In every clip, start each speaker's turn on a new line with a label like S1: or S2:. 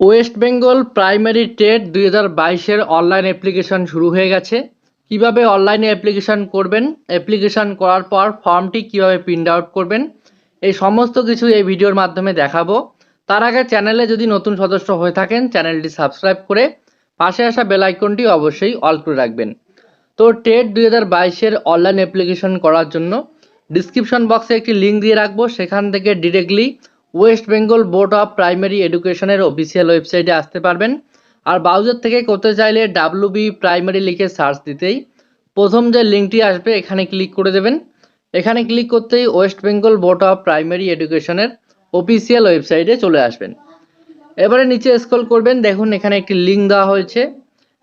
S1: West Bengal primary TET 2022 এর online application শুরু হয়ে গেছে। কিভাবে অনলাইনে অ্যাপ্লিকেশন করবেন, অ্যাপ্লিকেশন করার পর ফর্মটি কিভাবে প্রিন্ট আউট করবেন, এই সমস্ত কিছু এই ভিডিওর মাধ্যমে দেখাবো। তার আগে চ্যানেলে যদি নতুন সদস্য হয়ে থাকেন চ্যানেলটি সাবস্ক্রাইব করে পাশে আসা বেল আইকনটি অবশ্যই অল করে রাখবেন। তো টেট 2022 এর অনলাইন অ্যাপ্লিকেশন করার জন্য ডিসক্রিপশন বক্সে একটি লিঙ্ক দিয়ে রাখবো, সেখান থেকে directly West Bengal board of primary এডুকেশনের অফিসিয়াল ওয়েবসাইটে আসতে পারবেন। আর ব্রাউজার থেকে করতে চাইলে wbbpe লিখে সার্চ দিতেই প্রথম যে লিঙ্কটি আসবে এখানে ক্লিক করে দেবেন। এখানে ক্লিক করতেই West Bengal board of primary এডুকেশনের অফিসিয়াল ওয়েবসাইটে চলে আসবেন। এবারে নিচে স্ক্রল করবেন, দেখুন এখানে একটি লিঙ্ক দেওয়া হয়েছে।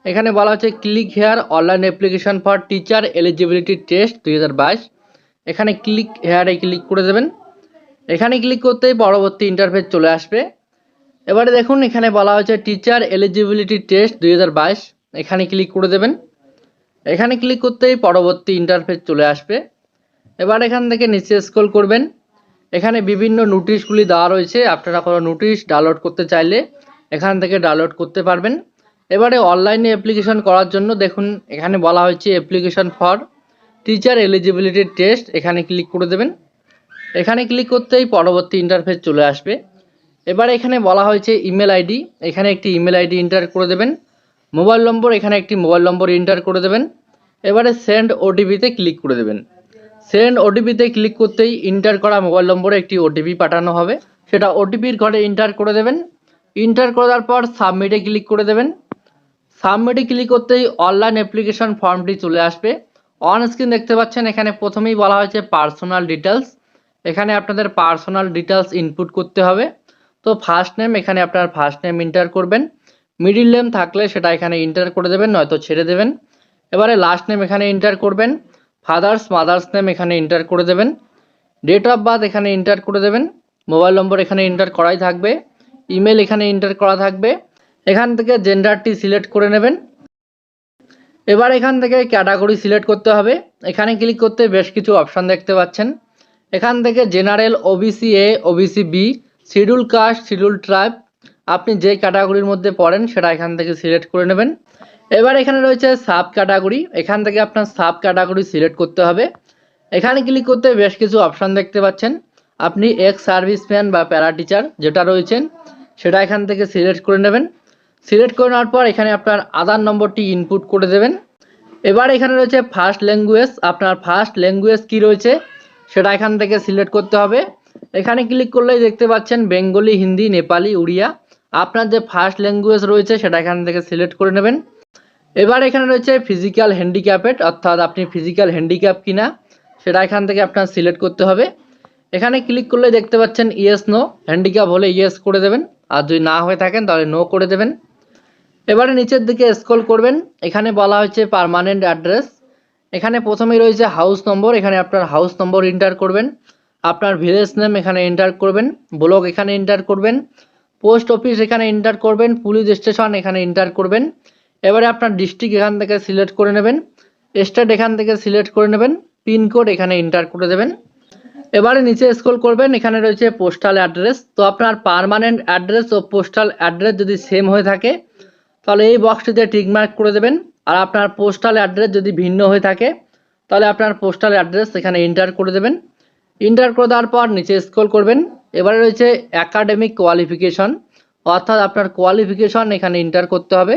S1: এখানে বলা হচ্ছে click here online application for teacher eligibility test 2022। এখানে ক্লিক হেয়ারে ক্লিক করে দেবেন। এখানে ক্লিক করতেই পরবর্তী ইন্টারফেস চলে আসবে। এবারে দেখুন এখানে বলা হয়েছে টিচার এলিজিবিলিটি টেস্ট 2022, এখানে ক্লিক করে দেবেন। এখানে ক্লিক করতেই পরবর্তী ইন্টারফেস চলে আসবে। এবার এখান থেকে নিচে স্ক্রল করবেন, এখানে বিভিন্ন নোটিশগুলি দেওয়া রয়েছে। আপনারা কোনো নোটিশ ডাউনলোড করতে চাইলে এখান থেকে ডাউনলোড করতে পারবেন। এবারে অনলাইনে অ্যাপ্লিকেশন করার জন্য দেখুন এখানে বলা হয়েছে application for teacher eligibility test, এখানে ক্লিক করে দেবেন। এখানে ক্লিক করতেই পরবর্তী ইন্টারফেস চলে আসবে। এবার এখানে বলা হয়েছে ইমেল আইডি, এখানে একটি ইমেল আইডি এন্টার করে দেবেন। মোবাইল নম্বর, এখানে একটি মোবাইল নম্বর এন্টার করে দেবেন। এবারে সেন্ড ওটিপিতে ক্লিক করে দেবেন। সেন্ড ওটিপিতে ক্লিক করতেই এন্টার করা মোবাইল নম্বরে একটি ওটিপি পাঠানো হবে, সেটা ওটিপির ঘরে এন্টার করে দেবেন। এন্টার করার পর সাবমিটে ক্লিক করে দেবেন। সাবমিটে ক্লিক করতেই অনলাইন অ্যাপ্লিকেশন ফর্মটি চলে আসবে। অন স্ক্রিন দেখতে পাচ্ছেন এখানে প্রথমেই বলা হয়েছে পার্সোনাল ডিটেলস, এখানে আপনাদের পার্সোনাল ডিটেলস ইনপুট করতে হবে। তো ফার্স্ট নেম, এখানে আপনার ফার্স্ট নেম এন্টার করবেন। মিডিল নেম থাকলে সেটা এখানে এন্টার করে দেবেন, নয়তো ছেড়ে দেবেন। এবারে লাস্ট নেম এখানে এন্টার করবেন। ফাদার্স মাদার্স নেম এখানে এন্টার করে দেবেন। ডেট অফ বার্থ এখানে এন্টার করে দেবেন। মোবাইল নম্বর এখানে এন্টার করাই থাকবে। ইমেল এখানে এন্টার করা থাকবে। এখান থেকে জেন্ডারটি সিলেক্ট করে নেবেন। এবার এখান থেকে ক্যাটাগরি সিলেক্ট করতে হবে। এখানে ক্লিক করতে বেশ কিছু অপশান দেখতে পাচ্ছেন। এখান থেকে general, OBC A, OBC B, schedule caste, schedule tribe, আপনি যে ক্যাটাগরির মধ্যে পড়েন সেটা এখান থেকে সিলেক্ট করে নেবেন। এবার এখানে রয়েছে সাব ক্যাটাগরি, এখান থেকে আপনার সাব ক্যাটাগরি সিলেক্ট করতে হবে। এখানে ক্লিক করতে বেশ কিছু অপশান দেখতে পাচ্ছেন। আপনি এক্স সার্ভিসম্যান বা প্যারা টিচার যেটা রয়েছেন সেটা এখান থেকে সিলেক্ট করে নেবেন। সিলেক্ট করে নেওয়ার পর এখানে আপনার আধার নম্বরটি ইনপুট করে দেবেন। এবার এখানে রয়েছে ফার্স্ট ল্যাঙ্গুয়েজ, আপনার ফার্স্ট ল্যাঙ্গুয়েজ কি রয়েছে সেটা এখান থেকে সিলেক্ট করতে হবে। এখানে ক্লিক করলেই দেখতে পাচ্ছেন বেঙ্গলি, হিন্দি, নেপালি, উড়িয়া, আপনার যে ফার্স্ট ল্যাঙ্গুয়েজ রয়েছে সেটা এখান থেকে সিলেক্ট করে নেবেন। এবার এখানে রয়েছে ফিজিক্যাল হ্যান্ডিক্যাপেড, অর্থাৎ আপনি ফিজিক্যাল হ্যান্ডিক্যাপ কিনা সেটা এখান থেকে আপনার সিলেক্ট করতে হবে। এখানে ক্লিক করলে দেখতে পাচ্ছেন ইয়েস নো, হ্যান্ডিক্যাপ হলে ইয়েস করে দেবেন, আর যদি না হয়ে থাকেন তাহলে নো করে দেবেন। এবারে নিচের দিকে স্ক্রল করবেন, এখানে বলা হয়েছে পার্মানেন্ট অ্যাড্রেস, এখানে প্রথমেই রয়েছে হাউস নম্বর, এখানে আপনার হাউস নম্বর এন্টার করবেন। আপনার ভিলেজ নেম এখানে এন্টার করবেন। ব্লক এখানে এন্টার করবেন। পোস্ট অফিস এখানে এন্টার করবেন। পুলিশ স্টেশন এখানে এন্টার করবেন। এবারে আপনার ডিস্ট্রিক্ট এখান থেকে সিলেক্ট করে নেবেন। স্টেট এখান থেকে সিলেক্ট করে নেবেন। পিনকোড এখানে এন্টার করে দেবেন। এবারে নিচে স্ক্রল করবেন, এখানে রয়েছে পোস্টাল অ্যাড্রেস। তো আপনার পার্মানেন্ট অ্যাড্রেস ও পোস্টাল অ্যাড্রেস যদি সেম হয়ে থাকে তাহলে এই বক্সটিতে টিকমার্ক করে দেবেন। আর আপনার পোস্টাল অ্যাড্রেস যদি ভিন্ন হয়ে থাকে তাহলে আপনার পোস্টাল অ্যাড্রেস এখানে এন্টার করে দেবেন। এন্টার করে দেওয়ার পর নিচে স্ক্রল করবেন, এবারে রয়েছে একাডেমিক কোয়ালিফিকেশন, অর্থাৎ আপনার কোয়ালিফিকেশন এখানে এন্টার করতে হবে।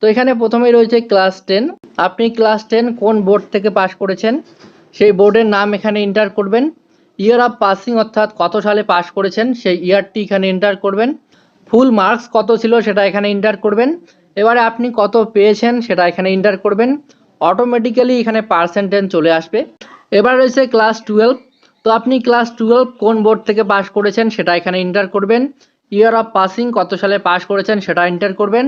S1: তো এখানে প্রথমেই রয়েছে ক্লাস 10, আপনি ক্লাস 10 কোন বোর্ড থেকে পাস করেছেন সেই বোর্ডের নাম এখানে এন্টার করবেন। ইয়ার অফ পাসিং, অর্থাৎ কত সালে পাস করেছেন সেই ইয়ারটি এখানে এন্টার করবেন। ফুল মার্কস কত ছিল সেটা এখানে এন্টার করবেন। এবারে আপনি কত পেয়েছেন সেটা এখানে এন্টার করবেন। অটোমেটিক্যালি এখানে পার্সেন্টেজ চলে আসবে। এবার রয়েছে ক্লাস 12, তো আপনি ক্লাস 12 কোন বোর্ড থেকে পাস করেছেন সেটা এখানে এন্টার করবেন। ইয়ার অফ পাসিং কত সালে পাস করেছেন সেটা এন্টার করবেন।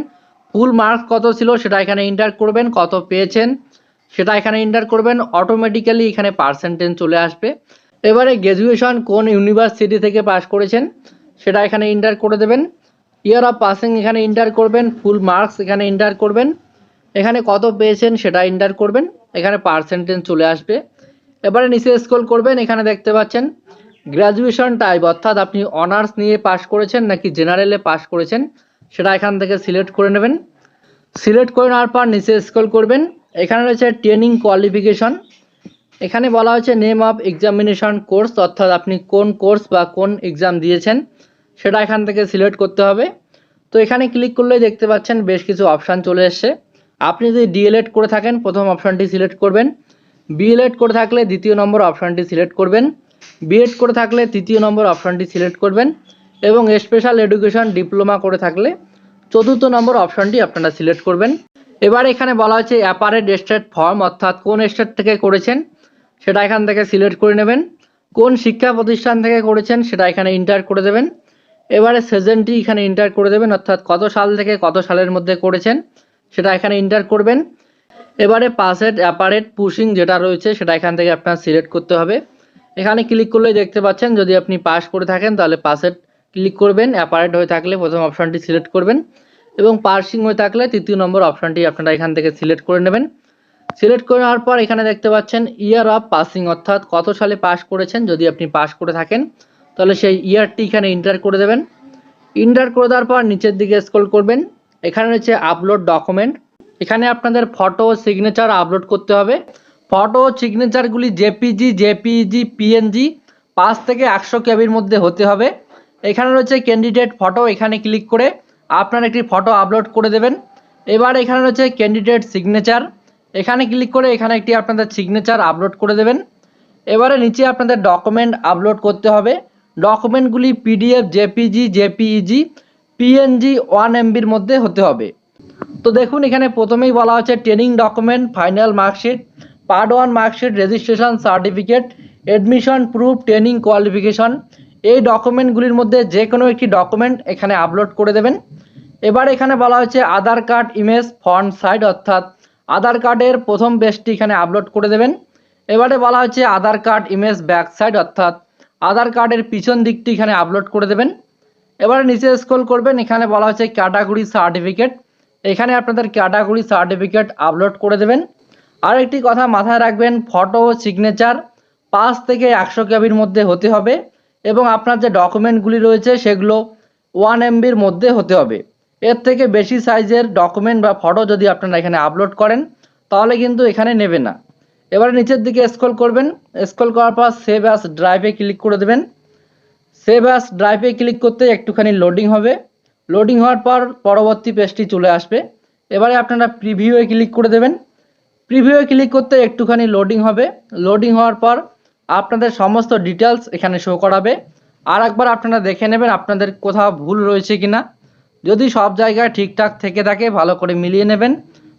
S1: ফুল মার্কস কত ছিল সেটা এখানে এন্টার করবেন। কত পেয়েছেন সেটা এখানে এন্টার করবেন। অটোমেটিক্যালি এখানে পার্সেন্টেজ চলে আসবে। এবারে গ্র্যাজুয়েশন কোন ইউনিভার্সিটি থেকে পাস করেছেন সেটা এখানে এন্টার করে দেবেন। ইয়ার অফ পাসিং এখানে এন্টার করবেন। ফুল মার্কস এখানে এন্টার করবেন। এখানে কত পেয়েছেন সেটা এন্টার করবেন। এখানে পার্সেন্টেজ চলে আসবে। এবারে নিচে স্ক্রল করবেন, এখানে দেখতে পাচ্ছেন গ্র্যাজুয়েশন টাইপ, অর্থাৎ আপনি অনার্স নিয়ে পাস করেছেন নাকি জেনারেলে পাস করেছেন সেটা এখান থেকে সিলেক্ট করে নেবেন। সিলেক্ট করে নেওয়ার পর নিচে স্ক্রল করবেন, এখানে রয়েছে ট্রেনিং কোয়ালিফিকেশন। এখানে বলা হয়েছে নেম অফ এক্সামিনেশন কোর্স, অর্থাৎ আপনি কোন কোর্স বা কোন এক্সাম দিয়েছেন সেটা এখান থেকে সিলেক্ট করতে হবে। তো এখানে ক্লিক করলেই দেখতে পাচ্ছেন বেশ কিছু অপশান চলে এসছে। আপনি যদি ডিএলএড করে থাকেন প্রথম অপশানটি সিলেক্ট করবেন, বিএলএড করে থাকলে দ্বিতীয় নম্বর অপশানটি সিলেক্ট করবেন, বিএড করে থাকলে তৃতীয় নম্বর অপশানটি সিলেক্ট করবেন এবং স্পেশাল এডুকেশন ডিপ্লোমা করে থাকলে চতুর্থ নম্বর অপশানটি আপনারা সিলেক্ট করবেন। এবার এখানে বলা হয়েছে অ্যাপারেট স্টেট ফর্ম, অর্থাৎ কোন স্টেট থেকে করেছেন সেটা এখান থেকে সিলেক্ট করে নেবেন। কোন শিক্ষা প্রতিষ্ঠান থেকে করেছেন সেটা এখানে ইন্টার করে দেবেন। এবারে সেজনটি এখানে ইন্টার করে দেবেন, অর্থাৎ কত সাল থেকে কত সালের মধ্যে করেছেন সেটা এখানে ইন্টার করবেন। এবারে পাসেড অ্যাপারেট পুশিং যেটা রয়েছে সেটা এখান থেকে আপনার সিলেক্ট করতে হবে। এখানে ক্লিক করলেই দেখতে পাচ্ছেন যদি আপনি পাস করে থাকেন তাহলে পাসেড ক্লিক করবেন, অ্যাপারেট হয়ে থাকলে প্রথম অপশানটি সিলেক্ট করবেন এবং পার্সিং হয়ে থাকলে তৃতীয় নম্বর অপশানটি আপনারা এখান থেকে সিলেক্ট করে নেবেন। সিলেক্ট করে নেওয়ার পর এখানে দেখতে পাচ্ছেন ইয়ার অফ পাসিং, অর্থাৎ কত সালে পাস করেছেন। যদি আপনি পাস করে থাকেন তাহলে সেই ইয়ারটি এখানে ইন্টার করে দেবেন। ইন্টার করে দেওয়ার পর নিচের দিকে স্ক্রল করবেন, এখানে রয়েছে আপলোড ডকুমেন্ট। এখানে আপনাদের ফটো ও সিগনেচার আপলোড করতে হবে। ফটো ও সিগনেচারগুলি জেপিজি, জেপিইজি, পিএনজি 5 থেকে 100 কেবির মধ্যে হতে হবে। এখানে রয়েছে ক্যান্ডিডেট ফটো, এখানে ক্লিক করে আপনার একটি ফটো আপলোড করে দেবেন। এবার এখানে রয়েছে ক্যান্ডিডেট সিগনেচার, এখানে ক্লিক করে এখানে একটি আপনাদের সিগনেচার আপলোড করে দেবেন। এবারে নিচে আপনাদের ডকুমেন্ট আপলোড করতে হবে। ডকুমেন্টগুলি পিডিএফ, জেপিজি, জেপিইজি, পিএনজি 1 MBর মধ্যে হতে হবে। তো দেখুন এখানে প্রথমেই বলা হচ্ছে training document, final marksheet, part 1 marksheet, registration certificate, admission proof, training qualification. এই ডকুমেন্টগুলির মধ্যে যে কোনো একটি ডকুমেন্ট এখানে আপলোড করে দেবেন। এবার এখানে বলা হচ্ছে আধার কার্ড ইমেজ ফ্রন্ট সাইড, অর্থাৎ আধার কার্ডের প্রথম পেজটি এখানে আপলোড করে দেবেন। এবারে বলা হচ্ছে আধার কার্ড ইমেজ ব্যাক সাইড, অর্থাৎ আধার কার্ডের পিছন দিকটি এখানে আপলোড করে দেবেন। এবারে নিচে স্ক্রল করবেন, এখানে বলা হচ্ছে ক্যাটাগরি সার্টিফিকেট, এখানে আপনাদের ক্যাটাগরি সার্টিফিকেট আপলোড করে দেবেন। আর একটি কথা মাথায় রাখবেন, ফটো ও সিগনেচার 5 থেকে 100 কেবির মধ্যে হতে হবে এবং আপনার যে ডকুমেন্টগুলি রয়েছে সেগুলো 1 MBর মধ্যে হতে হবে। এর থেকে বেশি সাইজের ডকুমেন্ট বা ফটো যদি আপনারা এখানে আপলোড করেন তাহলে কিন্তু এখানে নেবে না। এবারে নিচের দিকে স্ক্রল করবেন, স্ক্রল করার পর সেভ অ্যাজ ড্রাইভে ক্লিক করে দেবেন। সেভ অ্যাজ ড্রাইভে ক্লিক করতে একটুখানি লোডিং হবে, লোডিং হওয়ার পর পরবর্তী পেজটি চলে আসবে। এবারে আপনারা প্রিভিউয়ে ক্লিক করে দেবেন। প্রিভিউয়ে ক্লিক করতে একটুখানি লোডিং হবে, লোডিং হওয়ার পর আপনাদের সমস্ত ডিটেলস এখানে শো করাবে। আর একবার আপনারা দেখে নেবেন আপনাদের কোথাও ভুল রয়েছে কিনা। যদি সব জায়গায় ঠিকঠাক থেকে থাকে ভালো করে মিলিয়ে নেবেন।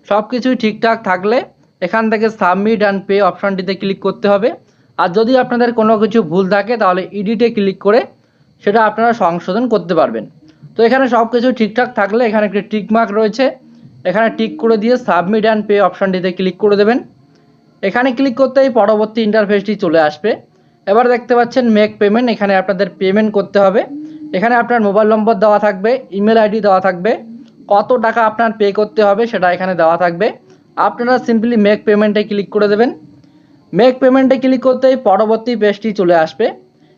S1: সব কিছুই ঠিকঠাক থাকলে এখান থেকে সাবমিট অ্যান্ড পে অপশানটিতে ক্লিক করতে হবে। আর যদি আপনাদের কোনো কিছু ভুল থাকে তাহলে এডিটে ক্লিক করে সেটা আপনারা সংশোধন করতে পারবেন। তো এখানে সব কিছু ঠিকঠাক থাকলে এখানে একটি টিক মার্ক রয়েছে, এখানে টিক করে দিয়ে সাবমিট অ্যান্ড পে অপশানটিতে ক্লিক করে দেবেন। এখানে ক্লিক করতেই পরবর্তী ইন্টারফেসটি চলে আসবে। এবার দেখতে পাচ্ছেন মেক পেমেন্ট, এখানে আপনাদের পেমেন্ট করতে হবে। এখানে আপনার মোবাইল নম্বর দেওয়া থাকবে, ইমেল আইডি দেওয়া থাকবে, কত টাকা আপনার পে করতে হবে সেটা এখানে দেওয়া থাকবে। আপনারা সিম্পলি মেক পেমেন্টে ক্লিক করে দেবেন। মেক পেমেন্টে ক্লিক করতেই পরবর্তী পেজটি চলে আসবে।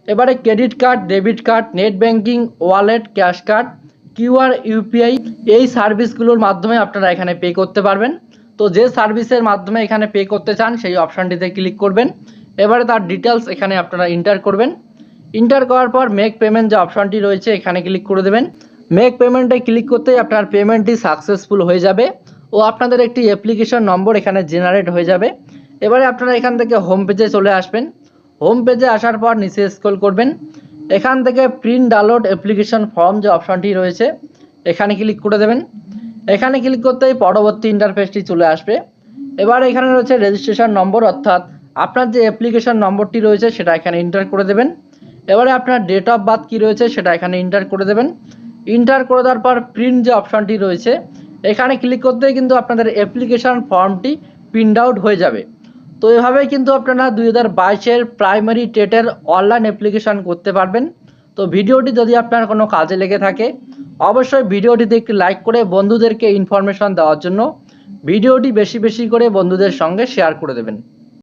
S1: এবারে credit card, debit card, net banking, wallet, cash card, QR, UPI এই সার্ভিসগুলোর মাধ্যমে আপনারা এখানে পে করতে পারবেন। তো যে সার্ভিসের মাধ্যমে এখানে পে করতে চান সেই অপশানটিতে ক্লিক করবেন। এবারে তার ডিটেলস এখানে আপনারা এন্টার করবেন। এন্টার করার পর মেক পেমেন্ট যে অপশানটি রয়েছে এখানে ক্লিক করে দেবেন। মেক পেমেন্টে ক্লিক করতেই আপনার পেমেন্টটি সাকসেসফুল হয়ে যাবে ও আপনাদের একটি অ্যাপ্লিকেশন নম্বর এখানে জেনারেট হয়ে যাবে। এবারে আপনারা এখান থেকে হোম পেজে চলে আসবেন। হোম পেজে আসার পর নিচে স্ক্রল করবেন, এখান থেকে প্রিন্ট ডাউনলোড অ্যাপ্লিকেশন ফর্ম যে অপশানটি রয়েছে এখানে ক্লিক করে দেবেন। এখানে ক্লিক করতেই পরবর্তী ইন্টারফেসটি চলে আসবে। এবার এখানে রয়েছে রেজিস্ট্রেশন নম্বর, অর্থাৎ আপনার যে অ্যাপ্লিকেশন নম্বরটি রয়েছে সেটা এখানে এন্টার করে দেবেন। এবারে আপনার ডেট অফ বার্থ কী রয়েছে সেটা এখানে এন্টার করে দেবেন। এন্টার করে দেওয়ার পর প্রিন্ট যে অপশানটি রয়েছে এখানে ক্লিক করতেই কিন্তু আপনাদের অ্যাপ্লিকেশন ফর্মটি প্রিন্ট আউট হয়ে যাবে। তো এভাবেই কিন্তু আপনারা 2022-এর প্রাইমারি টেটের অনলাইন অ্যাপ্লিকেশন করতে পারবেন। তো ভিডিওটি যদি আপনার কোনো কাজে লেগে থাকে অবশ্যই ভিডিওটিতে একটি লাইক করে বন্ধুদেরকে ইনফরমেশন দেওয়ার জন্য ভিডিওটি বেশি বেশি করে বন্ধুদের সঙ্গে শেয়ার করে দেবেন।